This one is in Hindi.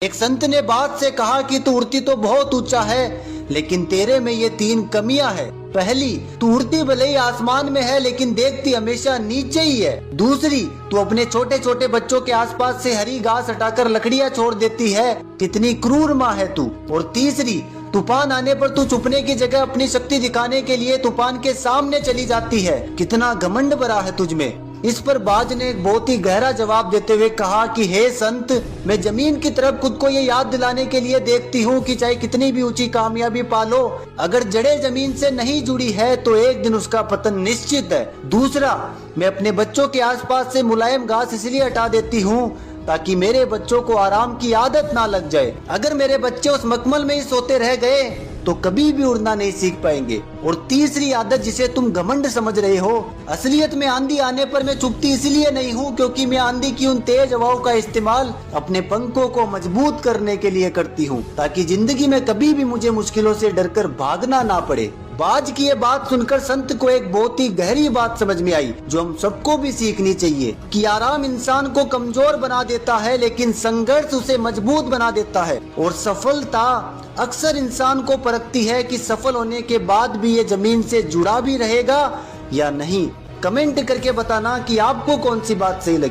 एक संत ने बात से कहा कि तू उड़ती तो बहुत ऊंचा है, लेकिन तेरे में ये 3 कमियां है। पहली, तू उड़ती भले ही आसमान में है लेकिन देखती हमेशा नीचे ही है। दूसरी, तू अपने छोटे छोटे बच्चों के आसपास से हरी घास हटाकर लकड़ियां छोड़ देती है। कितनी क्रूर माँ है तू। और तीसरी, तूफान आने पर तू छुपने की जगह अपनी शक्ति दिखाने के लिए तूफान के सामने चली जाती है। कितना घमंड भरा है तुझमें। इस पर बाज ने एक बहुत ही गहरा जवाब देते हुए कहा कि हे संत, मैं जमीन की तरफ खुद को ये याद दिलाने के लिए देखती हूँ कि चाहे कितनी भी ऊंची कामयाबी पालो, अगर जड़ें जमीन से नहीं जुड़ी है तो एक दिन उसका पतन निश्चित है। दूसरा, मैं अपने बच्चों के आसपास से मुलायम घास इसलिए हटा देती हूँ ताकि मेरे बच्चों को आराम की आदत ना लग जाए। अगर मेरे बच्चे उस मखमल में ही सोते रह गए तो कभी भी उड़ना नहीं सीख पाएंगे। और तीसरी आदत जिसे तुम घमंड समझ रहे हो, असलियत में आंधी आने पर मैं चुपती इसलिए नहीं हूँ क्योंकि मैं आंधी की उन तेज हवाओं का इस्तेमाल अपने पंखों को मजबूत करने के लिए करती हूँ, ताकि जिंदगी में कभी भी मुझे मुश्किलों से डरकर भागना ना पड़े। बाज की ये बात सुनकर संत को एक बहुत ही गहरी बात समझ में आई, जो हम सबको भी सीखनी चाहिए कि आराम इंसान को कमजोर बना देता है लेकिन संघर्ष उसे मजबूत बना देता है। और सफलता अक्सर इंसान को परखती है कि सफल होने के बाद भी ये जमीन से जुड़ा भी रहेगा या नहीं। कमेंट करके बताना कि आपको कौन सी बात सही लगी।